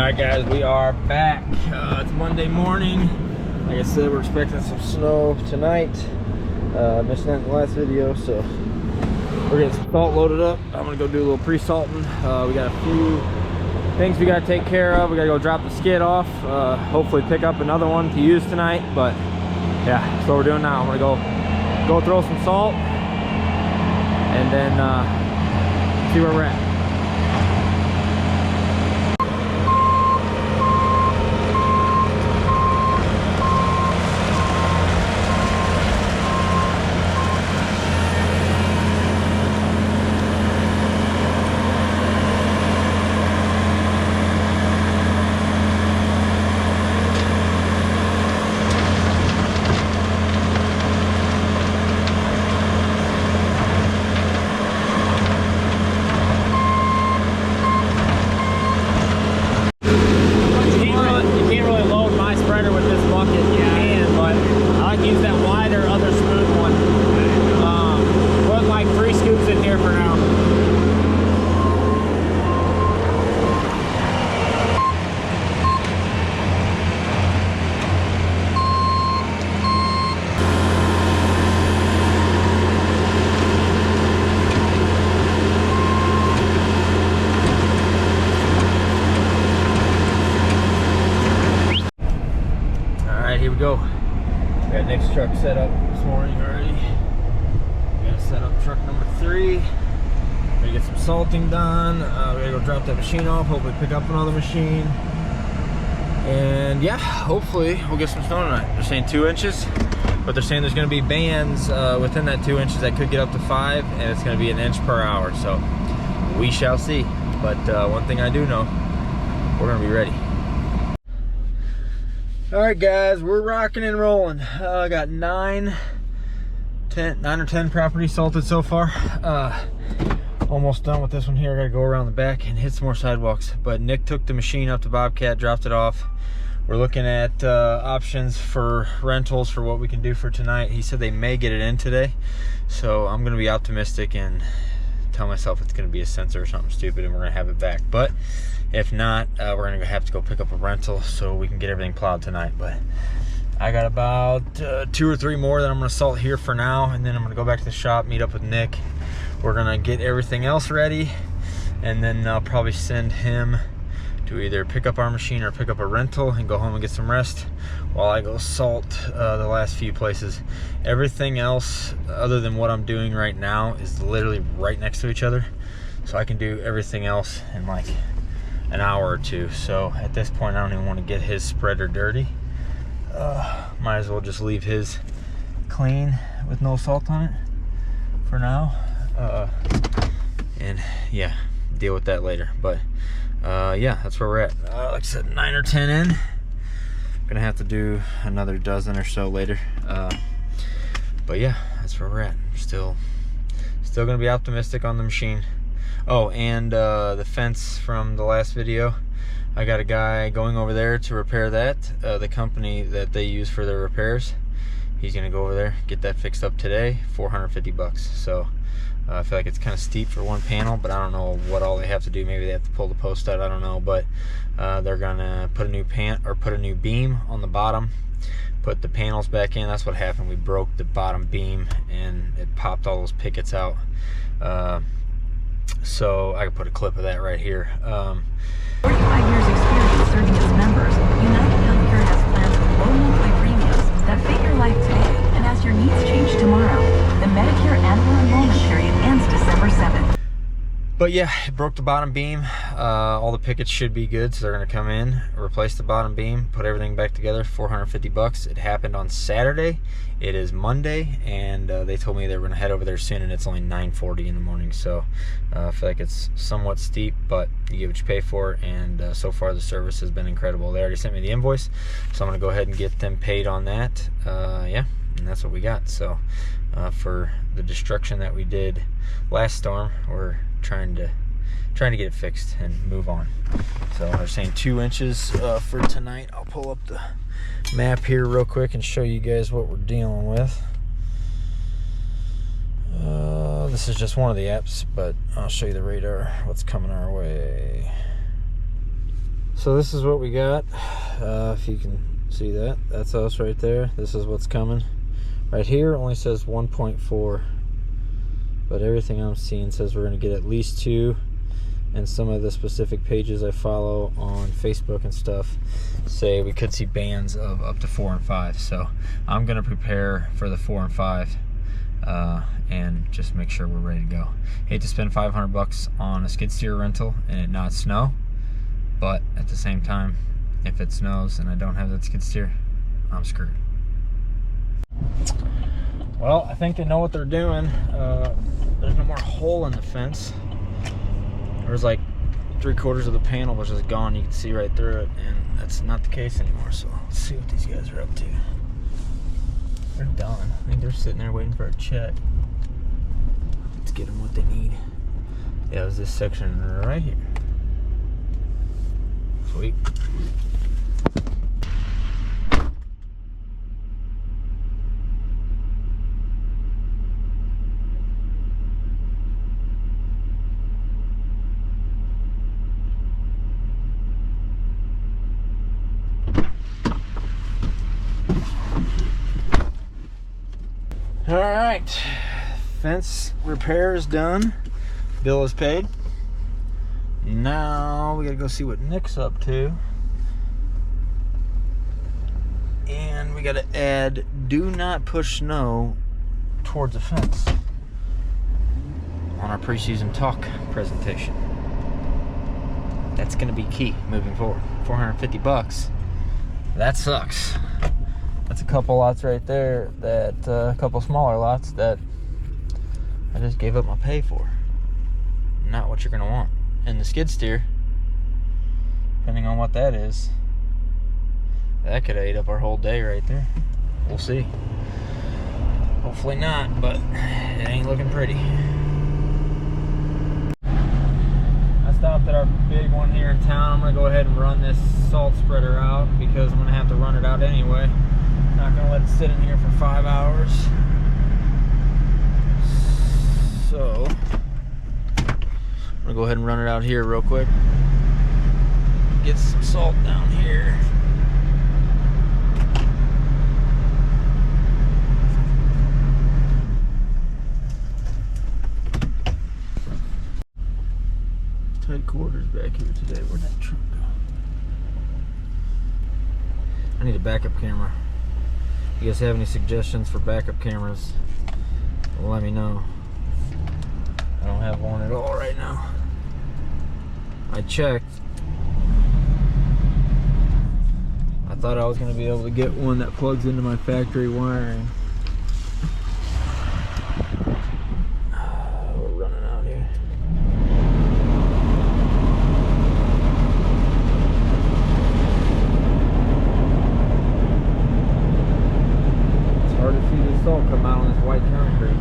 Alright guys, we are back. It's Monday morning. Like I said, we're expecting some snow tonight. Missed that in the last video, so we're getting some salt loaded up. I'm gonna go do a little pre-salting. We got a few things we gotta take care of. We gotta go drop the skid off. Hopefully pick up another one to use tonight. But yeah, that's what we're doing now. I'm gonna go throw some salt and then see where we're at. Here we go. We got Nick's truck set up this morning already. We gotta set up truck number 3. We're gonna get some salting done. We gotta go drop that machine off, hopefully pick up another machine. And yeah, hopefully we'll get some snow tonight. They're saying 2 inches, but they're saying there's gonna be bands within that 2 inches that could get up to 5, and it's gonna be 1 inch per hour. So we shall see. But one thing I do know, we're gonna be ready. All right guys, we're rocking and rolling. I got 9 or 10 properties salted so far. Almost done with this one here. I gotta go around the back and hit some more sidewalks. But Nick took the machine up to Bobcat, dropped it off. We're looking at options for rentals for what we can do for tonight. He said they may get it in today. So I'm gonna be optimistic and tell myself it's gonna be a sensor or something stupid and we're gonna have it back. But if not, we're gonna have to go pick up a rental so we can get everything plowed tonight. But I got about 2 or 3 more that I'm gonna salt here for now, and then I'm gonna go back to the shop, meet up with Nick. We're gonna get everything else ready, and then I'll probably send him to either pick up our machine or pick up a rental and go home and get some rest while I go salt the last few places. Everything else other than what I'm doing right now is literally right next to each other, so I can do everything else in like an hour or 2. So at this point I don't even want to get his spreader dirty. Might as well just leave his clean with no salt on it for now, and yeah, deal with that later. But yeah, that's where we're at. Like I said, 9 or 10 in. Gonna have to do another dozen or so later, but yeah, that's where we're at. Still gonna be optimistic on the machine. Oh, and the fence from the last video, I got a guy going over there to repair that. The company that they use for their repairs, he's gonna go over there, get that fixed up today, 450 bucks. So I feel like it's kind of steep for one panel, but I don't know what all they have to do. Maybe they have to pull the post out, I don't know. But they're gonna put a new put a new beam on the bottom, put the panels back in. That's what happened. We broke the bottom beam and it popped all those pickets out. So I could put a clip of that right here. 45 years experience serving its members, United Healthcare has plans with low monthly premiums that fit your life today, and as your needs change tomorrow. The Medicare annual enrollment period ends December 7th. But yeah, it broke the bottom beam. All the pickets should be good, so they're gonna come in, replace the bottom beam, put everything back together, 450 bucks. It happened on Saturday. It is Monday, and they told me they were gonna head over there soon, and it's only 9:40 in the morning. So I feel like it's somewhat steep, but you get what you pay for, and so far the service has been incredible. They already sent me the invoice, so I'm gonna go ahead and get them paid on that. Yeah, and that's what we got. So for the destruction that we did last storm, we're trying to get it fixed and move on. So they're saying 2 inches for tonight. I'll pull up the map here real quick and show you guys what we're dealing with. This is just one of the apps, but I'll show you the radar, what's coming our way. So this is what we got. If you can see that, that's us right there. This is what's coming. Right here only says 1.4, but everything I'm seeing says we're going to get at least 2, and some of the specific pages I follow on Facebook and stuff say we could see bands of up to 4 and 5. So I'm going to prepare for the 4 and 5 and just make sure we're ready to go. Hate to spend $500 on a skid steer rental and it not snow, but at the same time, if it snows and I don't have that skid steer, I'm screwed. Well, I think they know what they're doing. There's no more hole in the fence. There's like 3/4 of the panel was just gone. You can see right through it, and that's not the case anymore. So let's see what these guys are up to. They're done. I think they're sitting there waiting for a check. Let's get them what they need. Yeah, it was this section right here. Sweet. All right, fence repair is done. Bill is paid. Now we gotta go see what Nick's up to. And we gotta add do not push snow towards the fence on our preseason talk presentation. That's gonna be key moving forward. $450. That sucks. That's a couple lots right there, that a couple smaller lots that I just gave up my pay for. Not what you're gonna want. And the skid steer, depending on what that is, that could eat up our whole day right there. We'll see. Hopefully not, but it ain't looking pretty. I stopped at our big one here in town. I'm gonna go ahead and run this salt spreader out because I'm gonna have to run it out anyway. Not gonna let it sit in here for 5 hours. So I'm gonna go ahead and run it out here real quick. Get some salt down here. Tight quarters back here today. Where'd that truck go? I need a backup camera. You guys have any suggestions for backup cameras? Well, let me know. I don't have one at all right now. I checked. I thought I was going to be able to get one that plugs into my factory wiring. We're running out here. It's hard to see the salt come out on this white concrete.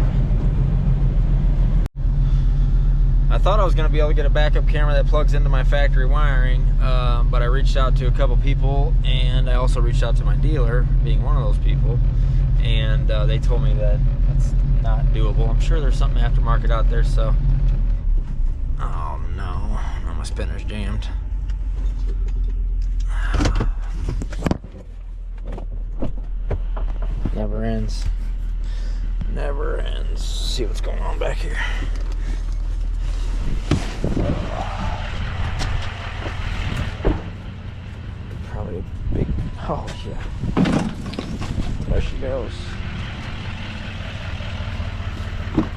I thought I was going to be able to get a backup camera that plugs into my factory wiring, but I reached out to a couple people, and I also reached out to my dealer, being one of those people, and they told me that that's not doable. I'm sure there's something aftermarket out there, so... Oh no, now my spinner's jammed. Never ends. Never ends. See what's going on back here. Probably a big, oh yeah, there she goes.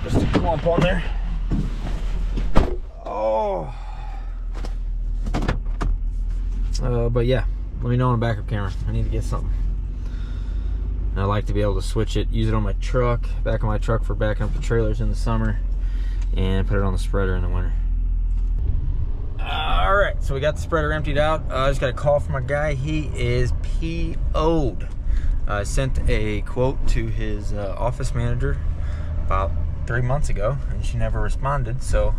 Just a clump on there. Oh. But yeah, let me know on a backup camera. I need to get something. And I like to be able to switch it, use it on my truck, back of my truck for backing up the trailers in the summer, and put it on the spreader in the winter. All right, so we got the spreader emptied out. I just got a call from a guy. He is PO'd. I sent a quote to his office manager about 3 months ago, and she never responded. So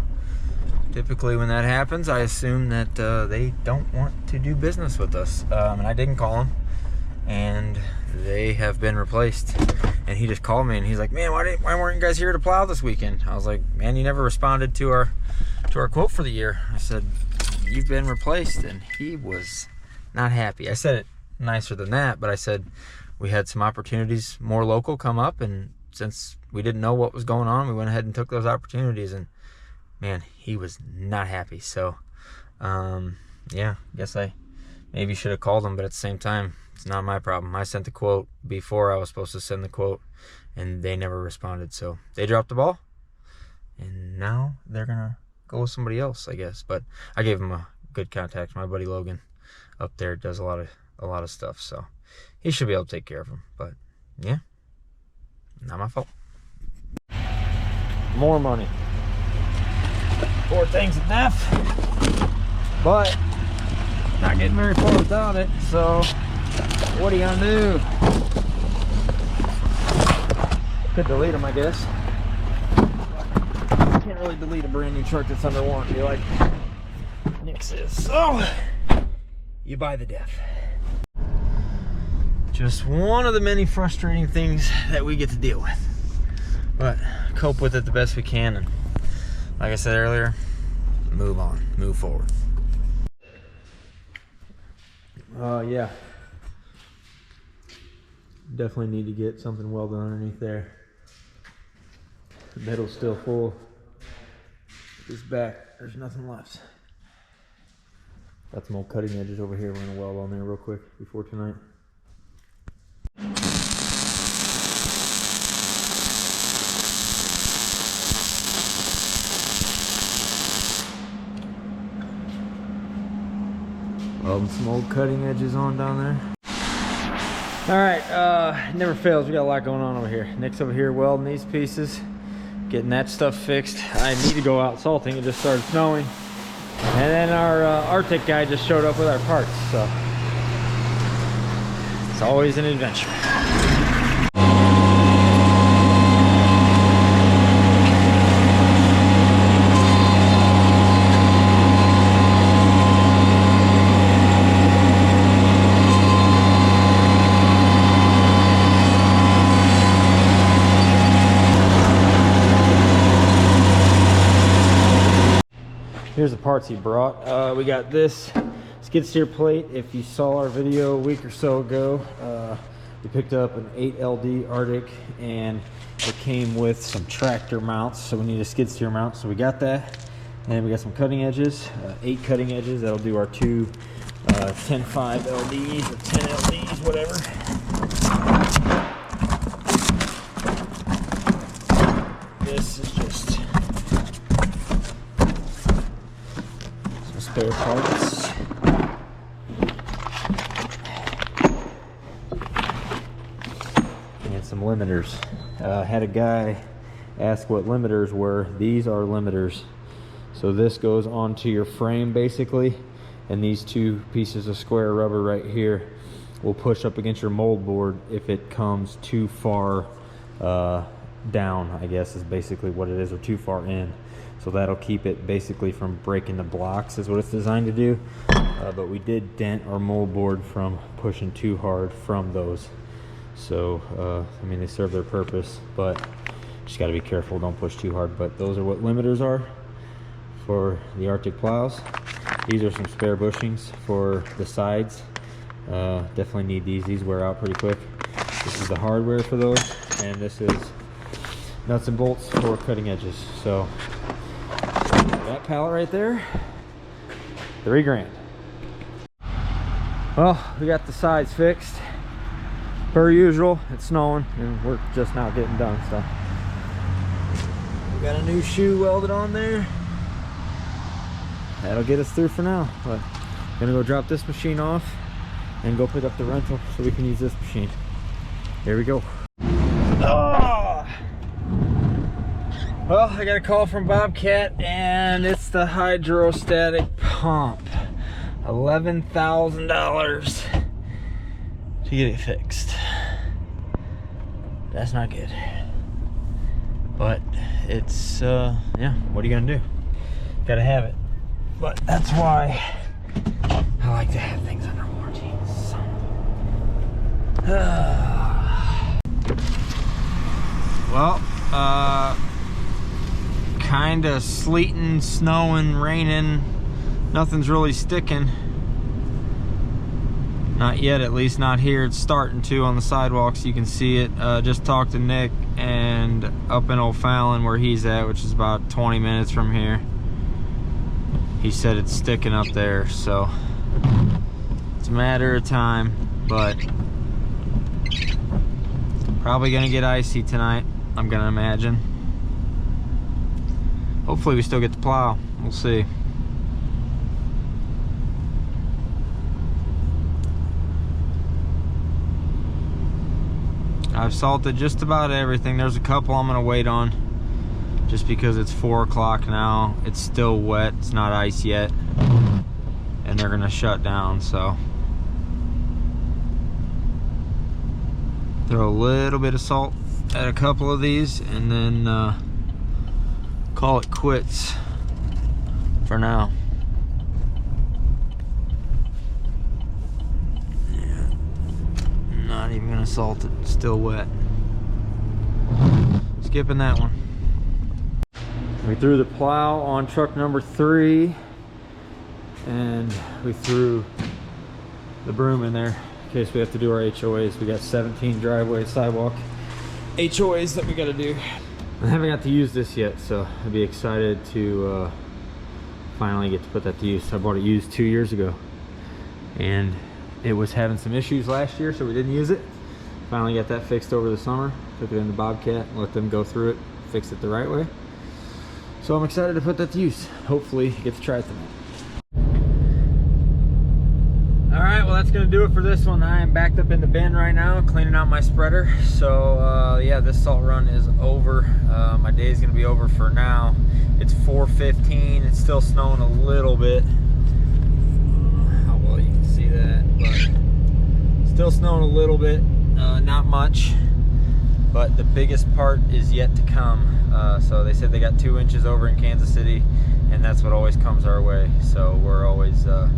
typically when that happens, I assume that they don't want to do business with us. And I didn't call him, and they have been replaced. And he just called me, and he's like, man, why weren't you guys here to plow this weekend? I was like, man, you never responded to our quote for the year. I said, you've been replaced. And he was not happy. I said it nicer than that, but I said we had some opportunities more local come up, and since we didn't know what was going on, we went ahead and took those opportunities, and man, he was not happy. So yeah, guess I maybe should have called him, but at the same time, it's not my problem. I sent the quote before I was supposed to send the quote, and they never responded. So they dropped the ball, and now they're gonna go with somebody else, I guess. But I gave him a good contact. My buddy Logan up there does a lot of stuff, so he should be able to take care of him. But yeah, not my fault. More money. Poor thing's a death, but not getting very far without it. So what are you gonna do? Could delete them, I guess. Can't really delete a brand new truck that's under warranty like Nick's is. So you buy the death. Just one of the many frustrating things that we get to deal with, but cope with it the best we can, and like I said earlier, move on, move forward. Yeah, definitely need to get something welded underneath there. The middle's still full. This back, there's nothing left. Got some old cutting edges over here. We're gonna weld on there real quick before tonight. Welding some old cutting edges on down there. All right, never fails. We got a lot going on over here. Nick's over here welding these pieces, getting that stuff fixed. I need to go out salting. It just started snowing. And then our Arctic guy just showed up with our parts, so it's always an adventure. Here's the parts he brought. We got this skid steer plate. If you saw our video a week or so ago, we picked up an 8LD Arctic, and it came with some tractor mounts, so we need a skid steer mount, so we got that. And we got some cutting edges, 8 cutting edges. That'll do our 2 10.5 LDs or 10 LDs, whatever. This is just spare parts. And some limiters. Had a guy ask what limiters were. These are limiters. So this goes onto your frame basically, and these 2 pieces of square rubber right here will push up against your mold board if it comes too far down, I guess is basically what it is, or too far in. So that'll keep it basically from breaking the blocks is what it's designed to do. But we did dent our mold board from pushing too hard from those. So, I mean, they serve their purpose, but just got to be careful, don't push too hard. But those are what limiters are for the Arctic plows. These are some spare bushings for the sides. Definitely need these. These wear out pretty quick. This is the hardware for those, and this is nuts and bolts for cutting edges. So that pallet right there, $3 grand. Well, we got the sides fixed per usual. It's snowing and we're just now getting done, so we got a new shoe welded on there. That'll get us through for now, but I'm gonna go drop this machine off and go pick up the rental so we can use this machine. Here we go. Oh! Well, I got a call from Bobcat, and it's the hydrostatic pump. $11,000 to get it fixed. That's not good. But it's, yeah, what are you gonna do? Gotta have it. But that's why I like to have things under warranty. Well, kind of sleeting, snowing, raining Nothing's really sticking. Not yet, at least not here. It's starting to on the sidewalks. You can see it. Just talked to Nick, and up in O'Fallon where he's at, which is about 20 minutes from here, he said it's sticking up there. So it's a matter of time, but probably gonna get icy tonight, I'm gonna imagine. Hopefully we still get the plow. We'll see. I've salted just about everything. There's a couple I'm gonna wait on just because it's 4 o'clock now. It's still wet, it's not ice yet, and they're gonna shut down. So throw a little bit of salt at a couple of these and then call it quits for now. Not even gonna salt it, still wet. Skipping that one. We threw the plow on truck number 3, and we threw the broom in there in case we have to do our HOAs. We got 17 driveway sidewalk HOAs that we gotta do. I haven't got to use this yet, so I'd be excited to finally get to put that to use. I bought it used 2 years ago, and it was having some issues last year, so we didn't use it. Finally got that fixed over the summer. Took it into Bobcat and let them go through it, fix it the right way. So I'm excited to put that to use. Hopefully get to try it tonight. All right, well that's gonna do it for this one. I am backed up in the bin right now, cleaning out my spreader. So yeah, this salt run is over. My day is gonna be over for now. It's 4:15. It's still snowing a little bit. But still snowing a little bit, not much, but the biggest part is yet to come. So they said they got 2 inches over in Kansas City, and that's what always comes our way. So we're always a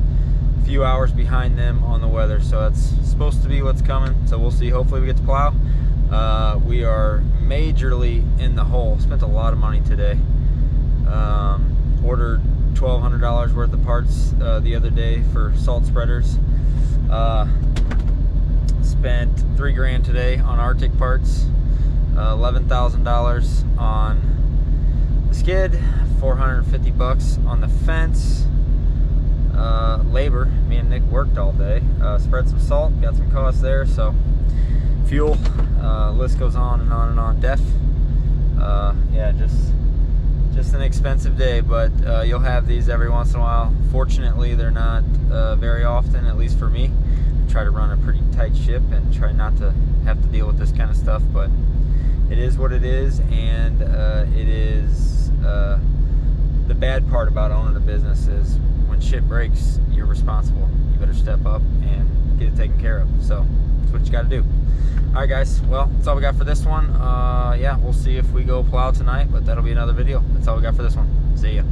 few hours behind them on the weather, so that's supposed to be what's coming. So we'll see. Hopefully we get to plow. We are majorly in the hole. Spent a lot of money today. Ordered $1,200 worth of parts the other day for salt spreaders. Spent $3 grand today on Arctic parts, $11,000 on the skid, $450 on the fence. Labor, me and Nick worked all day, spread some salt, got some costs there. So fuel, list goes on and on and on. Yeah, just an expensive day, but you'll have these every once in a while. Fortunately, they're not very often, at least for me. I try to run a pretty tight ship and try not to have to deal with this kind of stuff, but it is what it is, and it is the bad part about owning a business is when shit breaks, you're responsible. You better step up and get it taken care of. So that's what you got to do. All right, guys, well, that's all we got for this one. Yeah, we'll see if we go plow tonight, but that'll be another video. That's all we got for this one. See ya.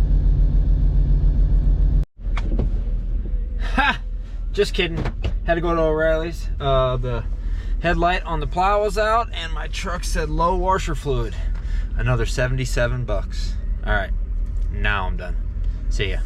Ha! Just kidding. Had to go to O'Reilly's. The headlight on the plow was out, and my truck said low washer fluid. Another $77. All right, now I'm done. See ya.